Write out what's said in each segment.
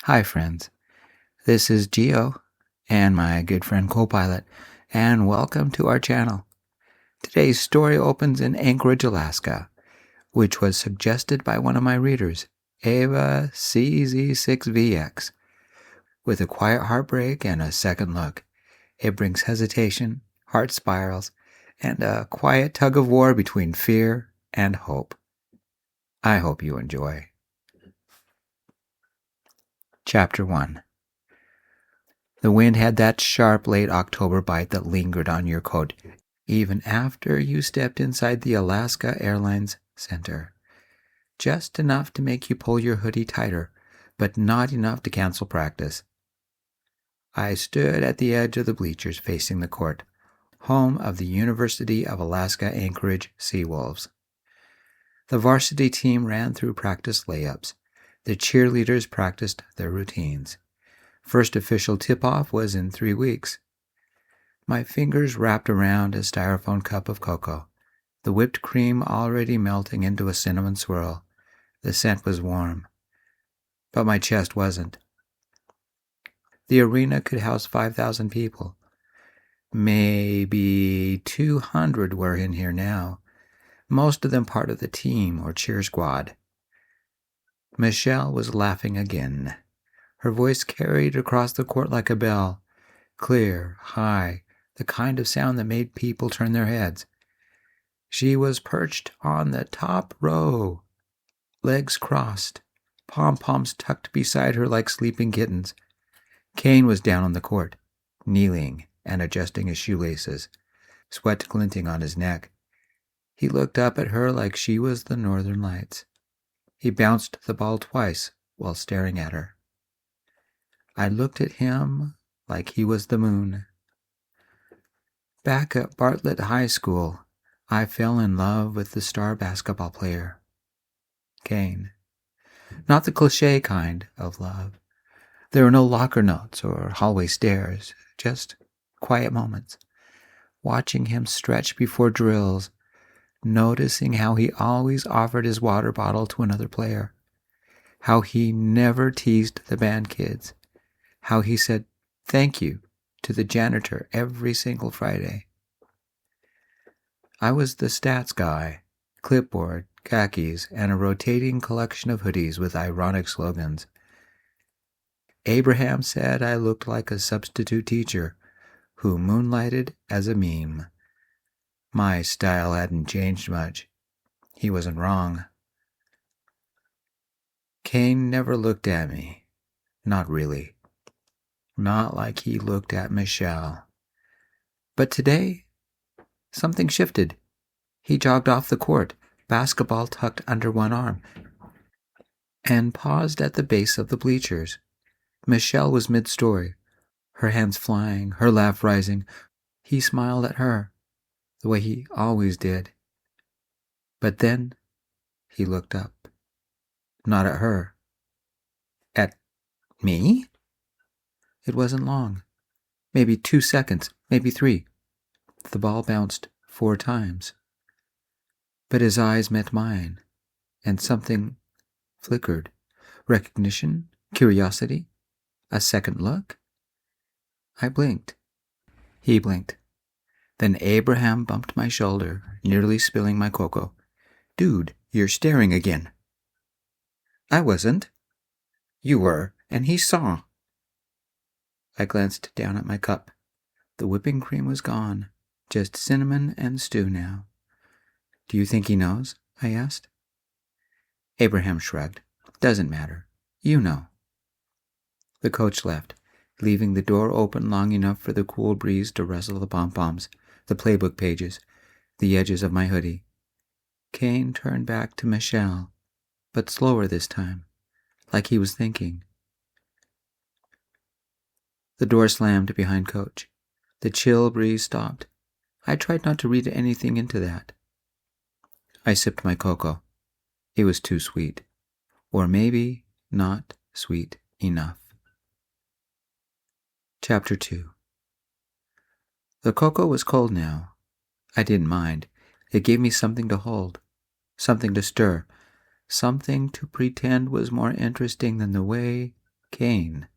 Hi friends, this is Geo and my good friend Copilot, and welcome to our channel. Today's story opens in Anchorage, Alaska, which was suggested by one of my readers, Ava CZ6VX. With a quiet heartbreak and a second look, it brings hesitation, heart spirals, and a quiet tug of war between fear and hope. I hope you enjoy. Chapter 1. The wind had that sharp late October bite that lingered on your coat even after you stepped inside the Alaska Airlines Center. Just enough to make you pull your hoodie tighter, but not enough to cancel practice. I stood at the edge of the bleachers facing the court, home of the University of Alaska Anchorage Seawolves. The varsity team ran through practice layups. The cheerleaders practiced their routines. First official tip-off was in 3 weeks. My fingers wrapped around a styrofoam cup of cocoa, the whipped cream already melting into a cinnamon swirl. The scent was warm, but my chest wasn't. The arena could house 5,000 people. Maybe 200 were in here now, most of them part of the team or cheer squad. Michelle was laughing again. Her voice carried across the court like a bell, clear, high, the kind of sound that made people turn their heads. She was perched on the top row, legs crossed, pom-poms tucked beside her like sleeping kittens. Kane was down on the court, kneeling and adjusting his shoelaces, sweat glinting on his neck. He looked up at her like she was the Northern Lights. He bounced the ball twice while staring at her. I looked at him like he was the moon. Back at Bartlett High School, I fell in love with the star basketball player, Kane. Not the cliché kind of love. There were no locker notes or hallway stares, just quiet moments. Watching him stretch before drills, noticing how he always offered his water bottle to another player, how he never teased the band kids, how he said thank you to the janitor every single Friday. I was the stats guy, clipboard, khakis, and a rotating collection of hoodies with ironic slogans. Abraham said I looked like a substitute teacher who moonlighted as a meme. My style hadn't changed much. He wasn't wrong. Kane never looked at me. Not really. Not like he looked at Michelle. But today, something shifted. He jogged off the court, basketball tucked under one arm, and paused at the base of the bleachers. Michelle was mid-story, her hands flying, her laugh rising. He smiled at her, the way he always did. But then he looked up. Not at her. At me? It wasn't long. Maybe 2 seconds, maybe 3. The ball bounced 4 times. But his eyes met mine, and something flickered. Recognition, curiosity, a second look. I blinked. He blinked. Then Abraham bumped my shoulder, nearly spilling my cocoa. Dude, you're staring again. I wasn't. You were, and he saw. I glanced down at my cup. The whipping cream was gone, just cinnamon and stew now. Do you think he knows? I asked. Abraham shrugged. Doesn't matter. You know. The coach left, leaving the door open long enough for the cool breeze to rustle the pom-poms, the playbook pages, the edges of my hoodie. Kane turned back to Michelle, but slower this time, like he was thinking. The door slammed behind Coach. The chill breeze stopped. I tried not to read anything into that. I sipped my cocoa. It was too sweet. Or maybe not sweet enough. Chapter 2. The cocoa was cold now. I didn't mind. It gave me something to hold, something to stir, something to pretend was more interesting than the way Kane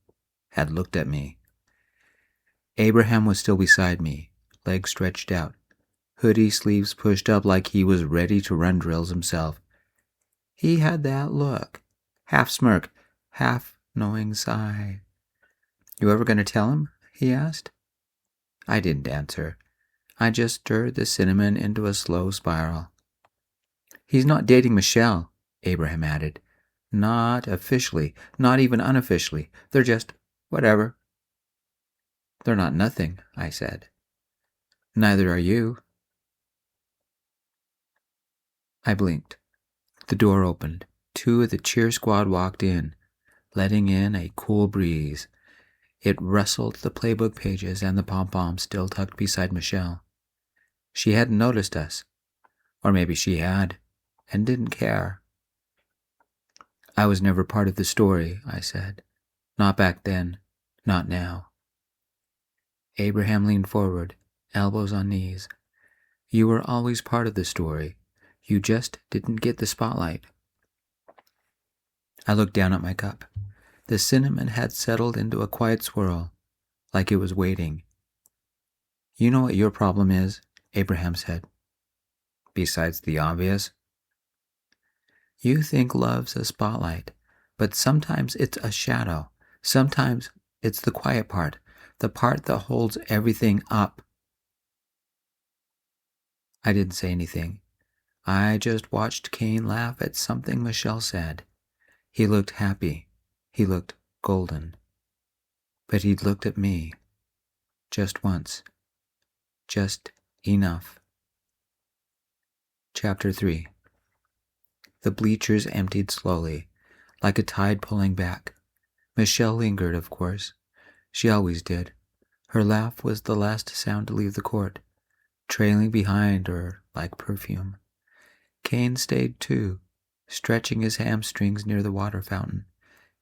had looked at me. Abraham was still beside me, legs stretched out, hoodie sleeves pushed up like he was ready to run drills himself. He had that look, half smirk, half knowing sigh. "You ever going to tell him?" he asked. I didn't answer. I just stirred the cinnamon into a slow spiral. "He's not dating Michelle," Abraham added. "Not officially, not even unofficially. They're just whatever." "They're not nothing," I said. "Neither are you." I blinked. The door opened. 2 of the cheer squad walked in, letting in a cool breeze. It rustled the playbook pages and the pom-poms still tucked beside Michelle. She hadn't noticed us. Or maybe she had, and didn't care. "I was never part of the story," I said. "Not back then, not now." Abraham leaned forward, elbows on knees. "You were always part of the story. You just didn't get the spotlight." I looked down at my cup. The cinnamon had settled into a quiet swirl, like it was waiting. "You know what your problem is," Abraham said. "Besides the obvious?" "You think love's a spotlight, but sometimes it's a shadow. Sometimes it's the quiet part, the part that holds everything up." I didn't say anything. I just watched Kane laugh at something Michelle said. He looked happy. He looked golden. But he'd looked at me. Just once. Just enough. Chapter 3. The bleachers emptied slowly, like a tide pulling back. Michelle lingered, of course. She always did. Her laugh was the last sound to leave the court, trailing behind her like perfume. Kane stayed too, stretching his hamstrings near the water fountain,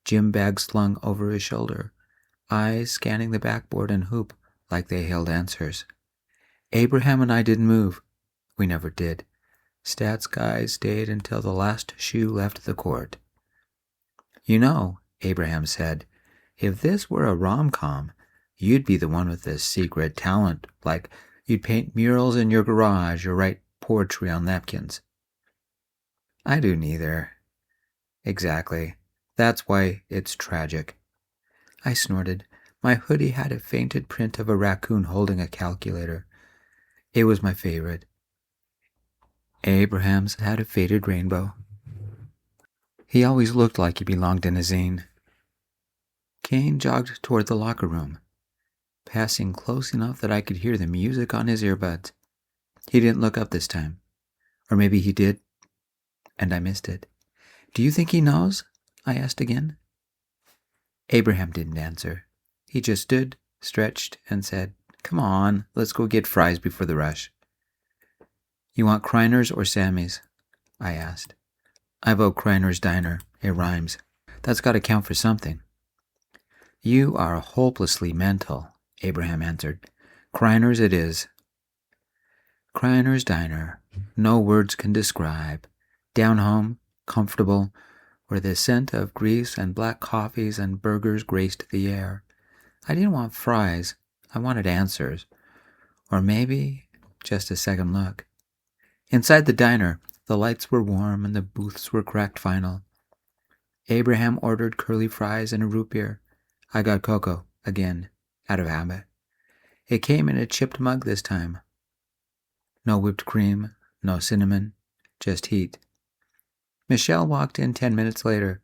gym bag slung over his shoulder, eyes scanning the backboard and hoop like they held answers. Abraham and I didn't move. We never did. Stats guys stayed until the last shoe left the court. "You know," Abraham said, "if this were a rom-com, you'd be the one with the secret talent, like you'd paint murals in your garage or write poetry on napkins." "I do neither." "Exactly. That's why it's tragic." I snorted. My hoodie had a fainted print of a raccoon holding a calculator. It was my favorite. Abraham's had a faded rainbow. He always looked like he belonged in a zine. Kane jogged toward the locker room, passing close enough that I could hear the music on his earbuds. He didn't look up this time. Or maybe he did, and I missed it. "Do you think he knows?" I asked again. Abraham didn't answer. He just stood, stretched, and said, "Come on, let's go get fries before the rush." "You want Kreiner's or Sammy's?" I asked. "I vote Kreiner's Diner. It rhymes. That's got to count for something." "You are hopelessly mental," Abraham answered. "Kreiner's it is." Kreiner's Diner. No words can describe. Down home, comfortable, where the scent of grease and black coffees and burgers graced the air. I didn't want fries. I wanted answers. Or maybe just a second look. Inside the diner, the lights were warm and the booths were cracked vinyl. Abraham ordered curly fries and a root beer. I got cocoa, again, out of habit. It came in a chipped mug this time. No whipped cream, no cinnamon, just heat. Michelle walked in 10 minutes later,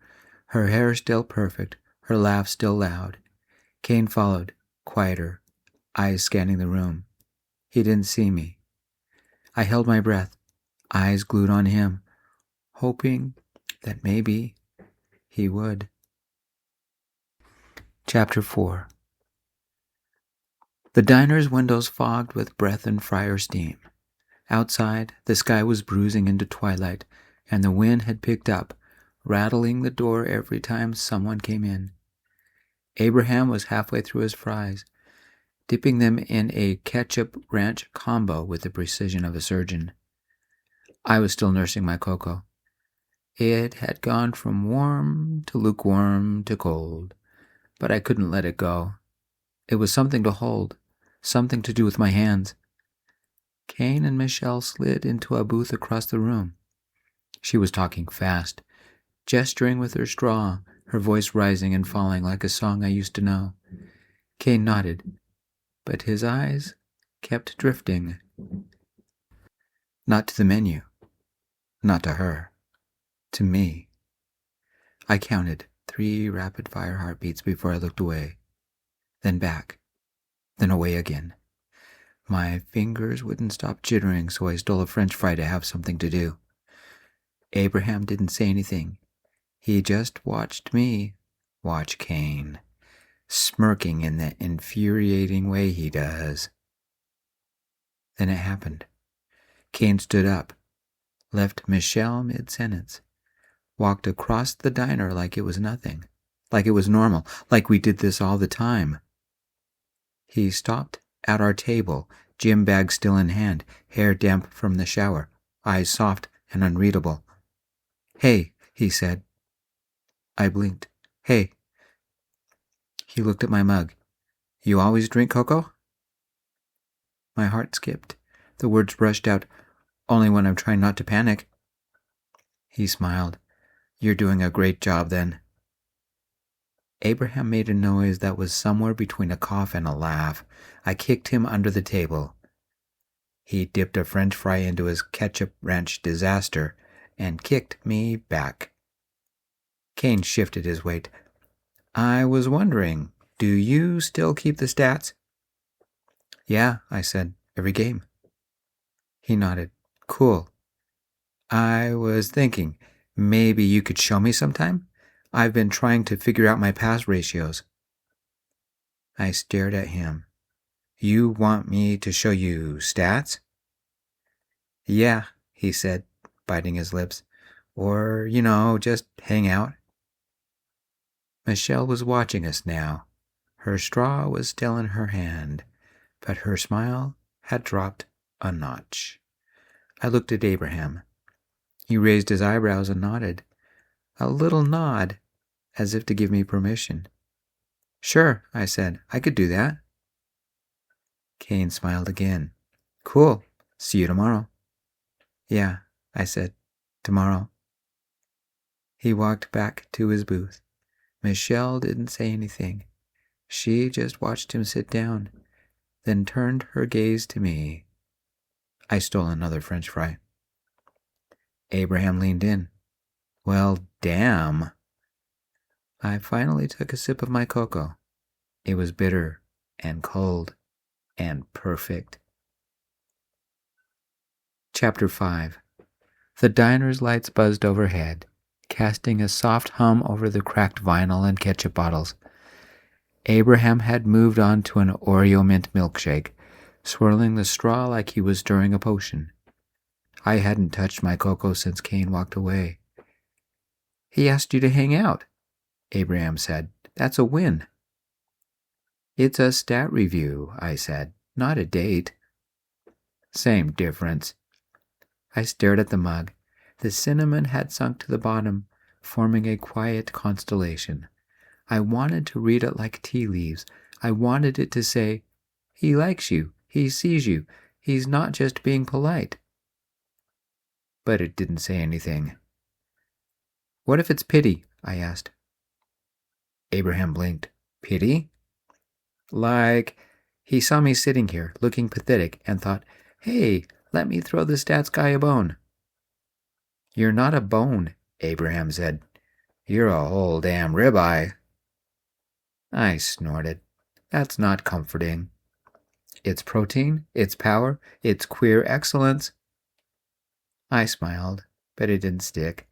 her hair still perfect, her laugh still loud. Kane followed, quieter, eyes scanning the room. He didn't see me. I held my breath, eyes glued on him, hoping that maybe he would. Chapter 4. The diner's windows fogged with breath and fryer steam. Outside, the sky was bruising into twilight, and the wind had picked up, rattling the door every time someone came in. Abraham was halfway through his fries, dipping them in a ketchup-ranch combo with the precision of a surgeon. I was still nursing my cocoa. It had gone from warm to lukewarm to cold. but I couldn't let it go. It was something to hold, something to do with my hands. Kane and Michelle slid into a booth across the room. She was talking fast, gesturing with her straw, her voice rising and falling like a song I used to know. Kane nodded, but his eyes kept drifting. Not to the menu, not to her, to me. I counted 3 rapid-fire heartbeats before I looked away, then back, then away again. My fingers wouldn't stop jittering, so I stole a French fry to have something to do. Abraham didn't say anything. He just watched me watch Kane, smirking in that infuriating way he does. Then it happened. Kane stood up, left Michelle mid-sentence, walked across the diner like it was nothing, like it was normal, like we did this all the time. He stopped at our table, gym bag still in hand, hair damp from the shower, eyes soft and unreadable. "Hey," he said. I blinked. "Hey." He looked at my mug. "You always drink cocoa?" My heart skipped. The words rushed out, "Only when I'm trying not to panic." He smiled. "You're doing a great job then." Abraham made a noise that was somewhere between a cough and a laugh. I kicked him under the table. He dipped a French fry into his ketchup ranch disaster and kicked me back. Kane shifted his weight. "I was wondering, do you still keep the stats?" "Yeah," I said, "every game." He nodded. "Cool. I was thinking, maybe you could show me sometime? I've been trying to figure out my pass ratios." I stared at him. "You want me to show you stats?" "Yeah," he said, biting his lips. "Or, just hang out." Michelle was watching us now. Her straw was still in her hand, but her smile had dropped a notch. I looked at Abraham. He raised his eyebrows and nodded. A little nod, as if to give me permission. "Sure," I said, "I could do that." Kane smiled again. "Cool. See you tomorrow." "Yeah," I said, "tomorrow." He walked back to his booth. Michelle didn't say anything. She just watched him sit down, then turned her gaze to me. I stole another French fry. Abraham leaned in. "Well, damn." I finally took a sip of my cocoa. It was bitter and cold and perfect. Chapter 5. The diner's lights buzzed overhead, casting a soft hum over the cracked vinyl and ketchup bottles. Abraham had moved on to an Oreo mint milkshake, swirling the straw like he was stirring a potion. I hadn't touched my cocoa since Kane walked away. "He asked you to hang out," Abraham said. "That's a win." "It's a stat review," I said, "not a date." "Same difference." I stared at the mug. The cinnamon had sunk to the bottom, forming a quiet constellation. I wanted to read it like tea leaves. I wanted it to say, "He likes you. He sees you. He's not just being polite." But it didn't say anything. "What if it's pity?" I asked. Abraham blinked. "Pity?" "Like, he saw me sitting here, looking pathetic, and thought, 'Hey, let me throw the stats guy a bone.'" "You're not a bone," Abraham said. "You're a whole damn ribeye." I snorted. That's not comforting. It's protein, it's power, it's queer excellence. I smiled, but it didn't stick.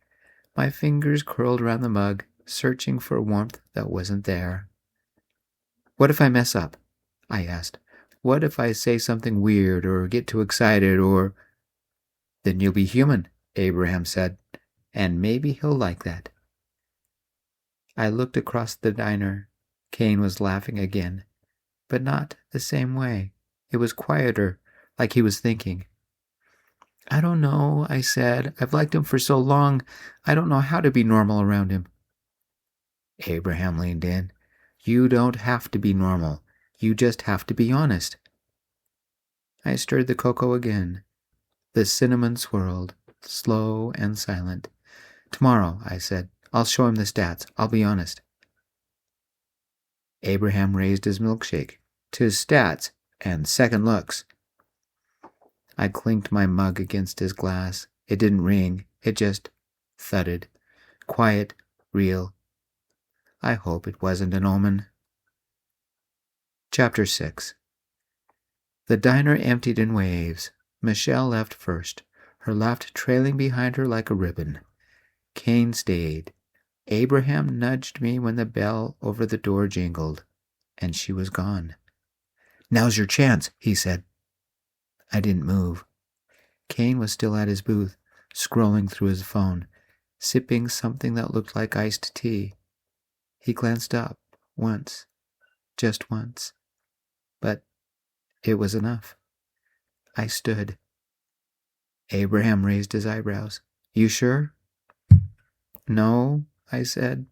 My fingers curled around the mug, searching for warmth that wasn't there. "What if I mess up?" I asked. "What if I say something weird or get too excited or—" "Then you'll be human," Abraham said, "and maybe he'll like that." I looked across the diner. Kane was laughing again, but not the same way. It was quieter, like he was thinking. "I don't know," I said. "I've liked him for so long. I don't know how to be normal around him." Abraham leaned in. You don't have to be normal. You just have to be honest. I stirred the cocoa again. The cinnamon swirled, slow and silent. Tomorrow, I said, I'll show him the stats. I'll be honest. Abraham raised his milkshake. 'Tis stats and second looks. I clinked my mug against his glass. It didn't ring. It just thudded. Quiet, real. I hope it wasn't an omen. Chapter 6. The diner emptied in waves. Michelle left first, her left trailing behind her like a ribbon. Kane stayed. Abraham nudged me when the bell over the door jingled, and she was gone. Now's your chance, he said. I didn't move. Kane was still at his booth, scrolling through his phone, sipping something that looked like iced tea. He glanced up once, just once, but it was enough. I stood. Abraham raised his eyebrows. You sure? No, I said,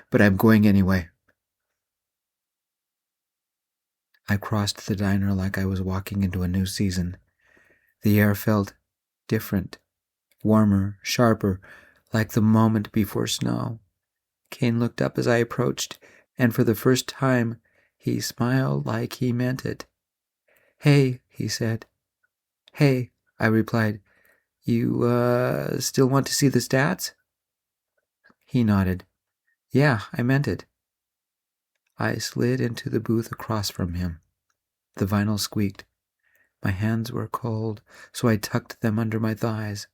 but I'm going anyway. I crossed the diner like I was walking into a new season. The air felt different, warmer, sharper, like the moment before snow. Kane looked up as I approached, and for the first time, he smiled like he meant it. Hey, he said. Hey, I replied. You, still want to see the stats? He nodded. Yeah, I meant it. I slid into the booth across from him. The vinyl squeaked. My hands were cold, so I tucked them under my thighs.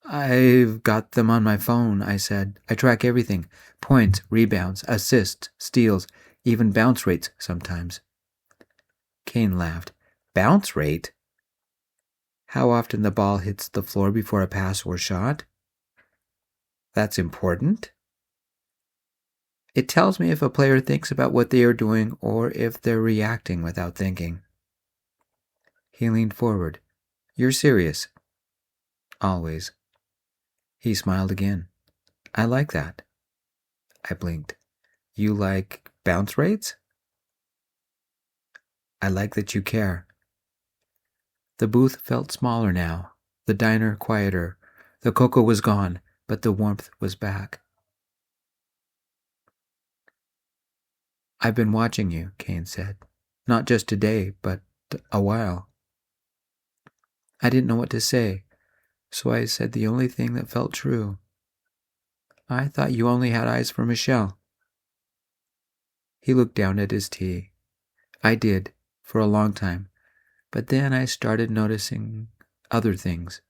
I've got them on my phone, I said. I track everything. Points, rebounds, assists, steals, even bounce rates sometimes. Kane laughed. Bounce rate? How often the ball hits the floor before a pass or shot? That's important. It tells me if a player thinks about what they are doing or if they're reacting without thinking. He leaned forward. You're serious? Always. He smiled again. I like that. I blinked. You like bounce rates? I like that you care. The booth felt smaller now, the diner quieter. The cocoa was gone, but the warmth was back. I've been watching you, Kane said. Not just today, but a while. I didn't know what to say, so I said the only thing that felt true. I thought you only had eyes for Michelle. He looked down at his tea. I did, for a long time, but then I started noticing other things.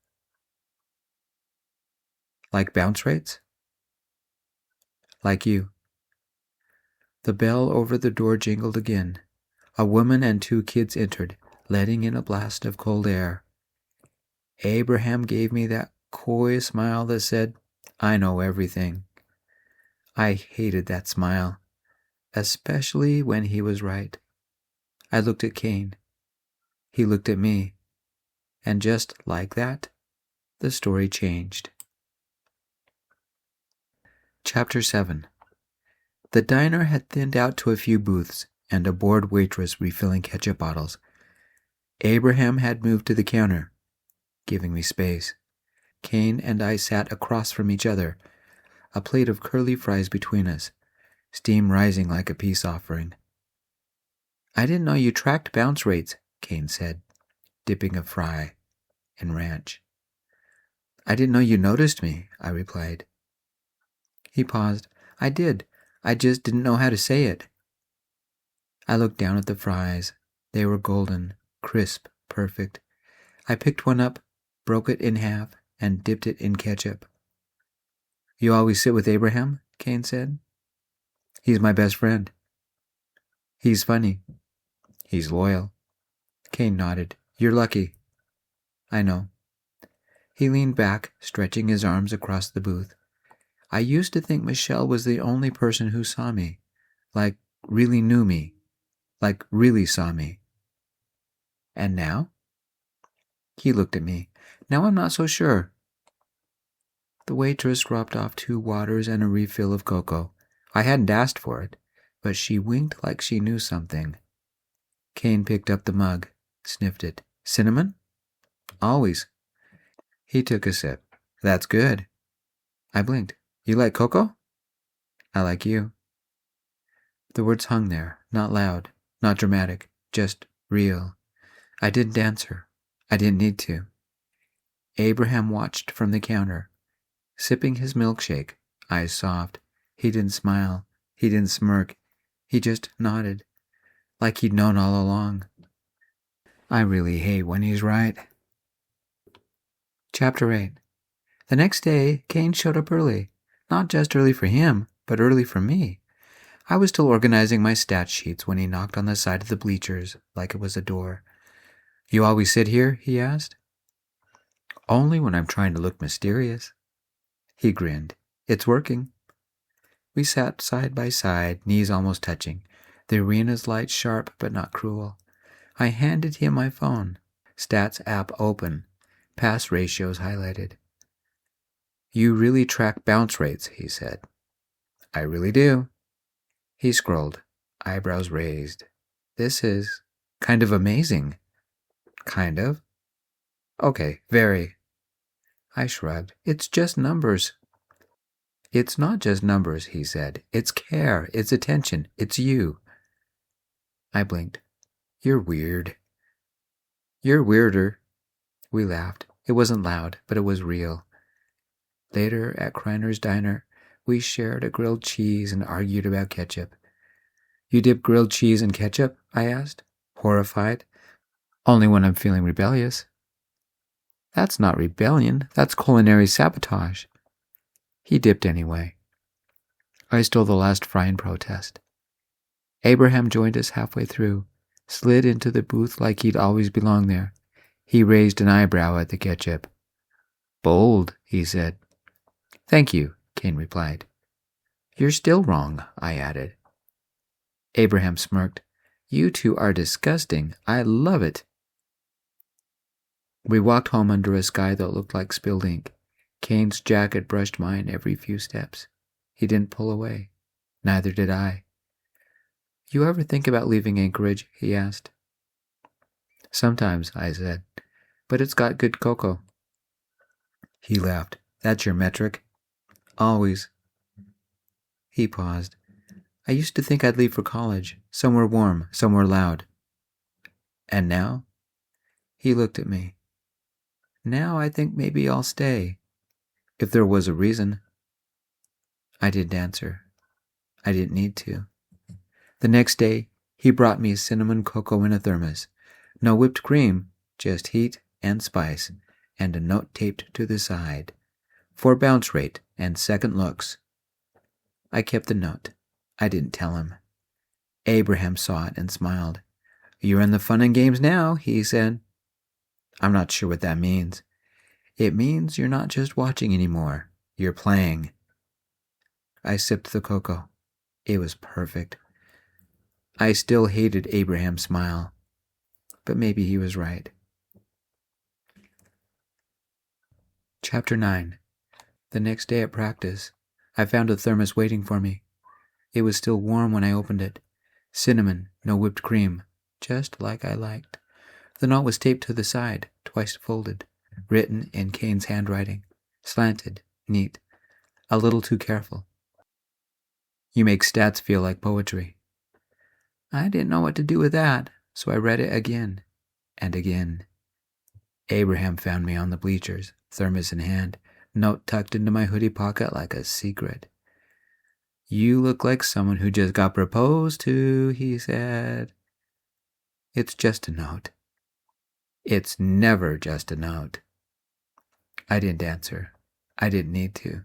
Like bounce rates? Like you. The bell over the door jingled again. A woman and 2 kids entered, letting in a blast of cold air. Abraham gave me that coy smile that said, I know everything. I hated that smile, especially when he was right. I looked at Kane. He looked at me. And just like that, the story changed. Chapter 7. The diner had thinned out to a few booths and a bored waitress refilling ketchup bottles. Abraham had moved to the counter, giving me space. Kane and I sat across from each other, a plate of curly fries between us, steam rising like a peace offering. I didn't know you tracked bounce rates, Kane said, dipping a fry in ranch. I didn't know you noticed me, I replied. He paused. I did. I just didn't know how to say it. I looked down at the fries. They were golden, crisp, perfect. I picked one up, broke it in half, and dipped it in ketchup. You always sit with Abraham? Kane said. He's my best friend. He's funny. He's loyal. Kane nodded. You're lucky. I know. He leaned back, stretching his arms across the booth. I used to think Michelle was the only person who saw me, like really knew me, like really saw me. And now? He looked at me. Now I'm not so sure. The waitress dropped off 2 waters and a refill of cocoa. I hadn't asked for it. but she winked like she knew something. Kane picked up the mug, sniffed it. Cinnamon? Always. He took a sip. That's good. I blinked. You like cocoa? I like you. The words hung there, not loud, not dramatic, just real. I didn't answer. I didn't need to. Abraham watched from the counter, sipping his milkshake, eyes soft. He didn't smile. He didn't smirk. He just nodded, like he'd known all along. I really hate when he's right. Chapter 8. The next day, Kane showed up early. Not just early for him, but early for me. I was still organizing my stat sheets when he knocked on the side of the bleachers like it was a door. You always sit here? He asked. Only when I'm trying to look mysterious. He grinned. It's working. We sat side by side, knees almost touching, the arena's light sharp but not cruel. I handed him my phone. Stats app open. Pass ratios highlighted. You really track bounce rates, he said. I really do. He scrolled, eyebrows raised. This is kind of amazing. Kind of? Okay, very. I shrugged. It's just numbers. It's not just numbers, he said. It's care, it's attention, it's you. I blinked. You're weird. You're weirder. We laughed. It wasn't loud, but it was real. Later, at Kreiner's diner, we shared a grilled cheese and argued about ketchup. You dip grilled cheese in ketchup? I asked, horrified. Only when I'm feeling rebellious. That's not rebellion, that's culinary sabotage. He dipped anyway. I stole the last fry in protest. Abraham joined us halfway through, slid into the booth like he'd always belonged there. He raised an eyebrow at the ketchup. Bold, he said. Thank you, Kane replied. You're still wrong, I added. Abraham smirked. You two are disgusting. I love it. We walked home under a sky that looked like spilled ink. Kane's jacket brushed mine every few steps. He didn't pull away. Neither did I. You ever think about leaving Anchorage? He asked. Sometimes, I said, but it's got good cocoa. He laughed. That's your metric? Always. He paused. I used to think I'd leave for college, somewhere warm, somewhere loud. And now? He looked at me. Now I think maybe I'll stay, if there was a reason. I didn't answer. I didn't need to. The next day, he brought me cinnamon cocoa in a thermos. No whipped cream, just heat and spice, and a note taped to the side. For bounce rate and second looks. I kept the note. I didn't tell him. Abraham saw it and smiled. You're in the fun and games now, he said. I'm not sure what that means. It means you're not just watching anymore. You're playing. I sipped the cocoa. It was perfect. I still hated Abraham's smile, but maybe he was right. Chapter 9. The next day at practice, I found a thermos waiting for me. It was still warm when I opened it. Cinnamon, no whipped cream, just like I liked. The note was taped to the side, twice folded, written in Kane's handwriting, slanted, neat, a little too careful. You make stats feel like poetry. I didn't know what to do with that, so I read it again and again. Abraham found me on the bleachers, thermos in hand, note tucked into my hoodie pocket like a secret. You look like someone who just got proposed to, he said. It's just a note. It's never just a note. I didn't answer. I didn't need to.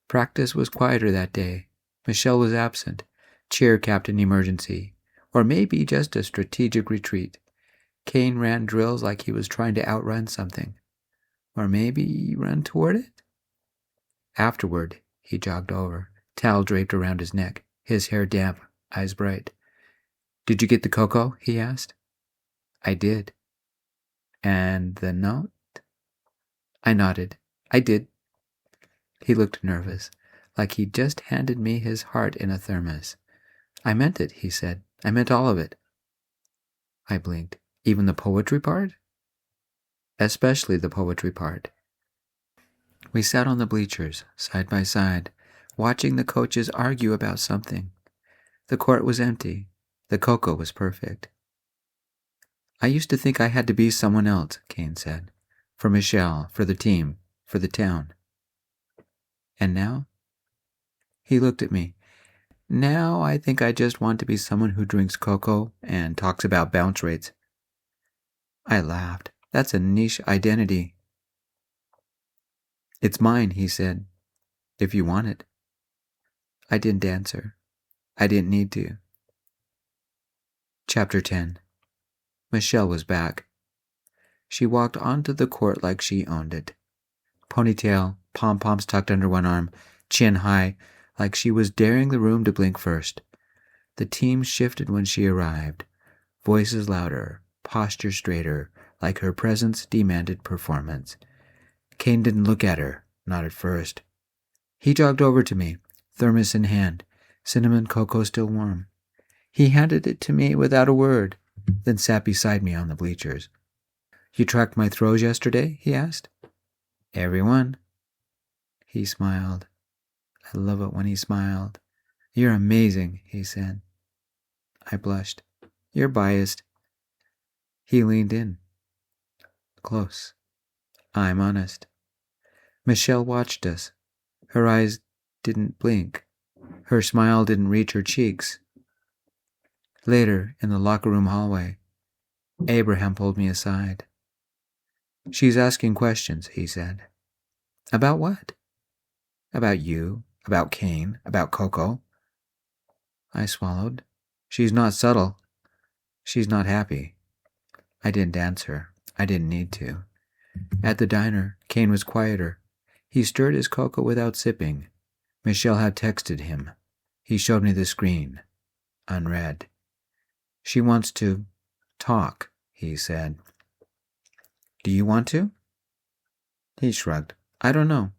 Practice was quieter that day. Michelle was absent. Cheer captain emergency. Or maybe just a strategic retreat. Kane ran drills like he was trying to outrun something. Or maybe run toward it? Afterward, he jogged over, towel draped around his neck, his hair damp, eyes bright. Did you get the cocoa? He asked. I did. And the note? I nodded. I did. He looked nervous, like he'd just handed me his heart in a thermos. I meant it, he said. I meant all of it. I blinked. Even the poetry part? Especially the poetry part. We sat on the bleachers, side by side, watching the coaches argue about something. The court was empty. The cocoa was perfect. I used to think I had to be someone else, Kane said. For Michelle, for the team, for the town. And now? He looked at me. Now I think I just want to be someone who drinks cocoa and talks about bounce rates. I laughed. That's a niche identity. It's mine, he said, if you want it. I didn't answer. I didn't need to. Chapter 10. Michelle was back. She walked onto the court like she owned it. Ponytail, pom-poms tucked under one arm, chin high, like she was daring the room to blink first. The team shifted when she arrived. Voices louder, posture straighter, like her presence demanded performance. Kane didn't look at her, not at first. He jogged over to me, thermos in hand, cinnamon cocoa still warm. He handed it to me without a word, then sat beside me on the bleachers. You tracked my throws yesterday? He asked. Everyone. He smiled. I love it when he smiled. You're amazing, he said. I blushed. You're biased. He leaned in. Close. I'm honest. Michelle watched us. Her eyes didn't blink. Her smile didn't reach her cheeks. Later, in the locker room hallway, Abraham pulled me aside. She's asking questions, he said. About what? About you, about Kane, about Coco. I swallowed. She's not subtle. She's not happy. I didn't answer. I didn't need to. At the diner, Kane was quieter. He stirred his cocoa without sipping. Michelle had texted him. He showed me the screen. Unread. She wants to talk, he said. Do you want to? He shrugged. I don't know.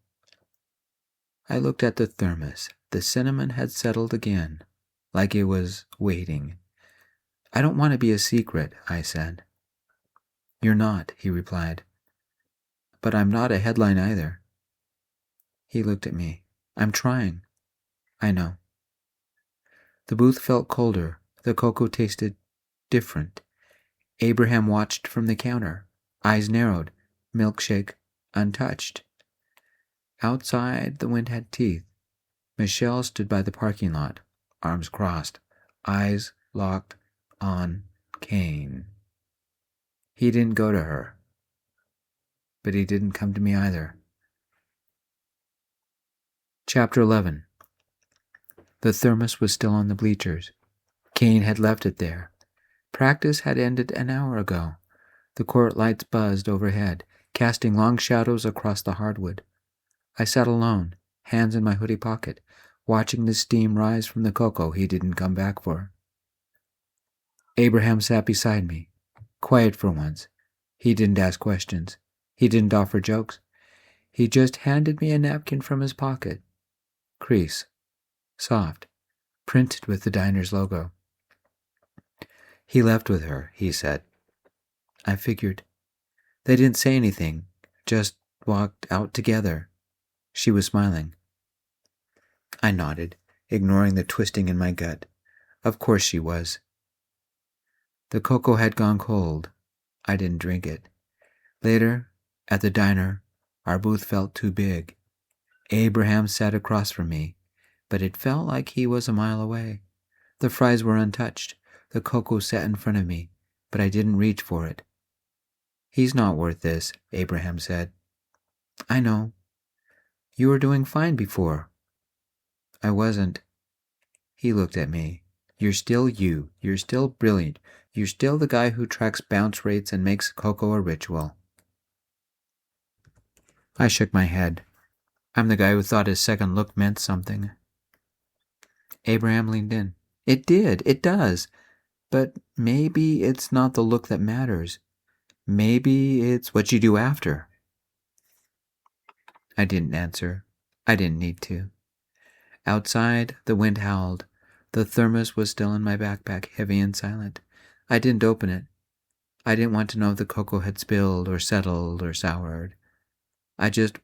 I looked at the thermos. The cinnamon had settled again, like it was waiting. I don't want to be a secret, I said. You're not, he replied. But I'm not a headline either. He looked at me. I'm trying. I know. The booth felt colder. The cocoa tasted different. Abraham watched from the counter, eyes narrowed, milkshake untouched. Outside, the wind had teeth. Michelle stood by the parking lot, arms crossed, eyes locked on Kane. He didn't go to her, but he didn't come to me either. Chapter 11. The thermos was still on the bleachers. Kane had left it there. Practice had ended an hour ago. The court lights buzzed overhead, casting long shadows across the hardwood. I sat alone, hands in my hoodie pocket, watching the steam rise from the cocoa he didn't come back for. Abraham sat beside me, quiet for once. He didn't ask questions. He didn't offer jokes. He just handed me a napkin from his pocket. Crease. Soft. Printed with the diner's logo. He left with her, he said. I figured. They didn't say anything, just walked out together. She was smiling. I nodded, ignoring the twisting in my gut. Of course she was. The cocoa had gone cold. I didn't drink it. Later, at the diner, our booth felt too big. Abraham sat across from me, but it felt like he was a mile away. The fries were untouched. The cocoa sat in front of me, but I didn't reach for it. He's not worth this, Abraham said. I know. You were doing fine before. I wasn't. He looked at me. You're still you. You're still brilliant. You're still the guy who tracks bounce rates and makes cocoa a ritual. I shook my head. I'm the guy who thought his second look meant something. Abraham leaned in. It did. It does. But maybe it's not the look that matters. Maybe it's what you do after. I didn't answer. I didn't need to. Outside, the wind howled. The thermos was still in my backpack, heavy and silent. I didn't open it. I didn't want to know if the cocoa had spilled or settled or soured. I just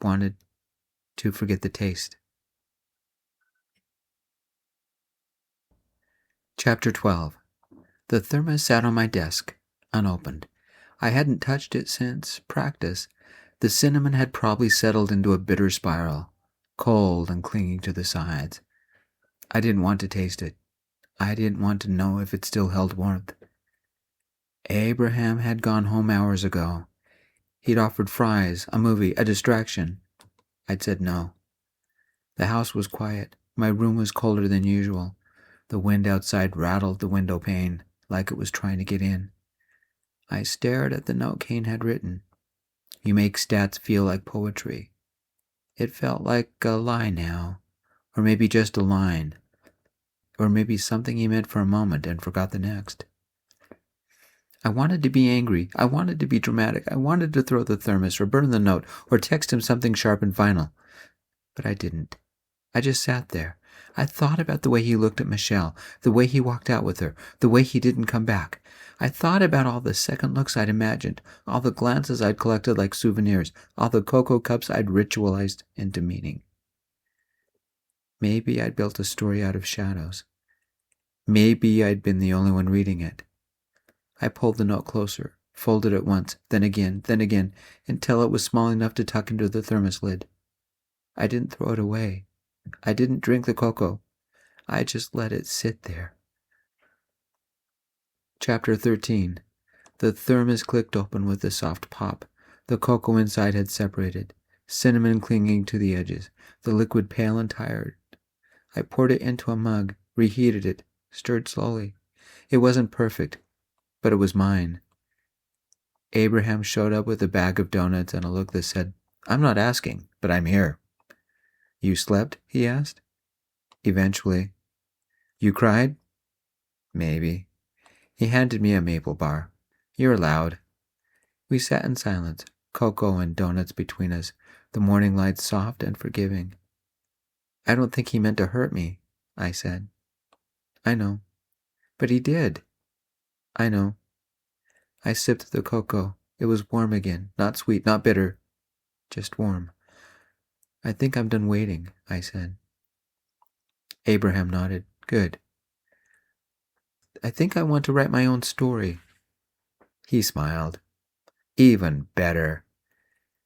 wanted to forget the taste. Chapter 12. The thermos sat on my desk, unopened. I hadn't touched it since practice. The cinnamon had probably settled into a bitter spiral, cold and clinging to the sides. I didn't want to taste it. I didn't want to know if it still held warmth. Abraham had gone home hours ago. He'd offered fries, a movie, a distraction. I'd said no. The house was quiet. My room was colder than usual. The wind outside rattled the window pane like it was trying to get in. I stared at the note Kane had written. You make stats feel like poetry. It felt like a lie now, or maybe just a line, or maybe something he meant for a moment and forgot the next. I wanted to be angry. I wanted to be dramatic. I wanted to throw the thermos or burn the note or text him something sharp and final. But I didn't. I just sat there. I thought about the way he looked at Michelle, the way he walked out with her, the way he didn't come back. I thought about all the second looks I'd imagined, all the glances I'd collected like souvenirs, all the cocoa cups I'd ritualized into meaning. Maybe I'd built a story out of shadows. Maybe I'd been the only one reading it. I pulled the note closer, folded it once, then again, until it was small enough to tuck into the thermos lid. I didn't throw it away. I didn't drink the cocoa. I just let it sit there. Chapter 13. The thermos clicked open with a soft pop. The cocoa inside had separated, cinnamon clinging to the edges, the liquid pale and tired. I poured it into a mug, reheated it, stirred slowly. It wasn't perfect, but it was mine. Abraham showed up with a bag of donuts and a look that said, I'm not asking, but I'm here. You slept? He asked. Eventually. You cried? Maybe. He handed me a maple bar. You're allowed. We sat in silence, cocoa and donuts between us, the morning light soft and forgiving. I don't think he meant to hurt me, I said. I know. But he did. I know. I sipped the cocoa. It was warm again, not sweet, not bitter, just warm. I think I'm done waiting, I said. Abraham nodded. Good. I think I want to write my own story. He smiled. Even better.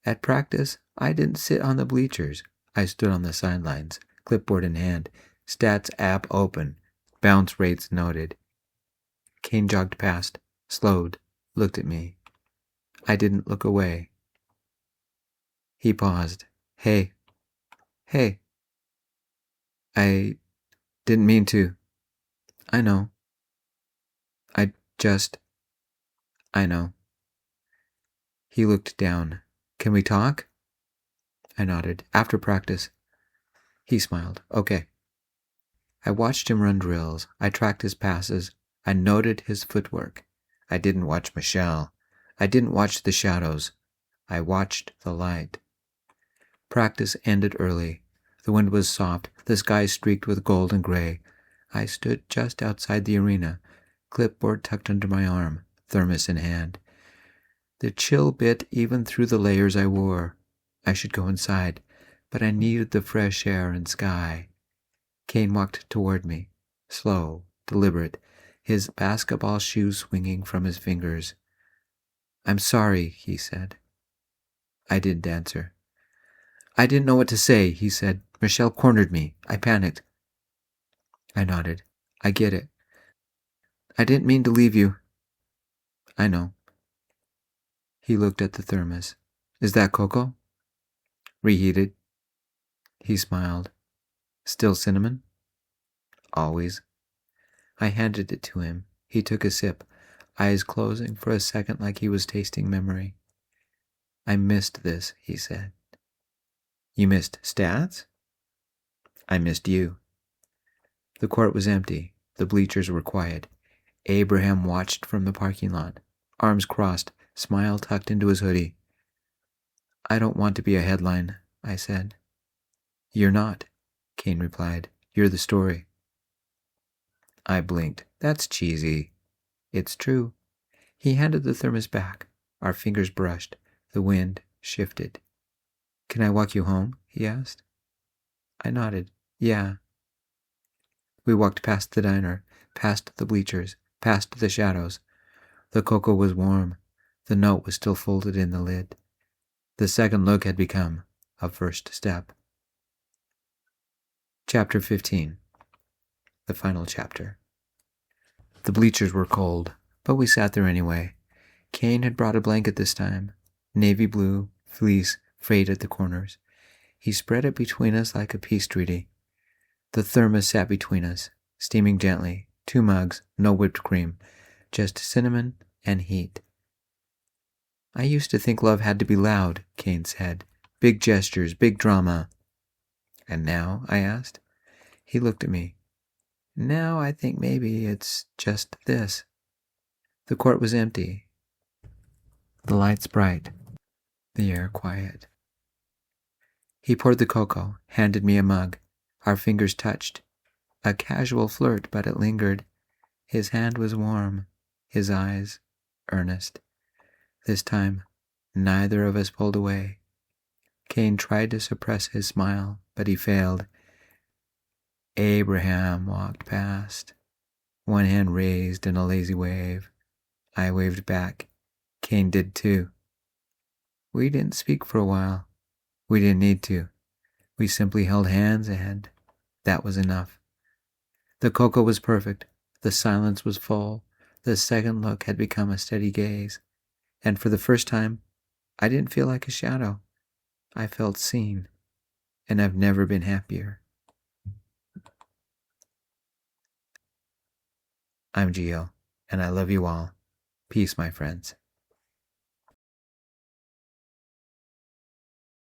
At practice, I didn't sit on the bleachers. I stood on the sidelines, clipboard in hand, stats app open, bounce rates noted. Kane jogged past, slowed, looked at me. I didn't look away. He paused. Hey. I didn't mean to. I know. I know. He looked down. Can we talk? I nodded. After practice. He smiled. Okay. I watched him run drills. I tracked his passes. I noted his footwork. I didn't watch Michelle. I didn't watch the shadows. I watched the light. Practice ended early. The wind was soft. The sky streaked with gold and gray. I stood just outside the arena, clipboard tucked under my arm, thermos in hand. The chill bit even through the layers I wore. I should go inside, but I needed the fresh air and sky. Kane walked toward me, slow, deliberate, his basketball shoes swinging from his fingers. I'm sorry, he said. I didn't answer. I didn't know what to say, he said. Michelle cornered me. I panicked. I nodded. I get it. I didn't mean to leave you. I know. He looked at the thermos. Is that cocoa? Reheated. He smiled. Still cinnamon? Always. I handed it to him. He took a sip, eyes closing for a second like he was tasting memory. I missed this, he said. You missed stats? I missed you. The court was empty. The bleachers were quiet. Abraham watched from the parking lot, arms crossed, smile tucked into his hoodie. I don't want to be a headline, I said. You're not, Kane replied. You're the story. I blinked. That's cheesy. It's true. He handed the thermos back. Our fingers brushed. The wind shifted. Can I walk you home? He asked. I nodded. Yeah. We walked past the diner, past the bleachers, past the shadows. The cocoa was warm. The note was still folded in the lid. The second look had become a first step. Chapter 15. The final chapter. The bleachers were cold, but we sat there anyway. Kane had brought a blanket this time, navy blue, fleece, frayed at the corners. He spread it between us like a peace treaty. The thermos sat between us, steaming gently, 2 mugs, no whipped cream, just cinnamon and heat. I used to think love had to be loud, Kane said. Big gestures, big drama. And now? I asked. He looked at me. Now I think maybe it's just this. The court was empty. The lights bright. The air quiet. He poured the cocoa, handed me a mug. Our fingers touched. A casual flirt, but it lingered. His hand was warm, his eyes earnest. This time, neither of us pulled away. Kane tried to suppress his smile, but he failed. Abraham walked past, one hand raised in a lazy wave. I waved back. Kane did too. We didn't speak for a while. We didn't need to. We simply held hands ahead. That was enough. The cocoa was perfect. The silence was full. The second look had become a steady gaze. And for the first time, I didn't feel like a shadow. I felt seen. And I've never been happier. I'm Geo, and I love you all. Peace, my friends.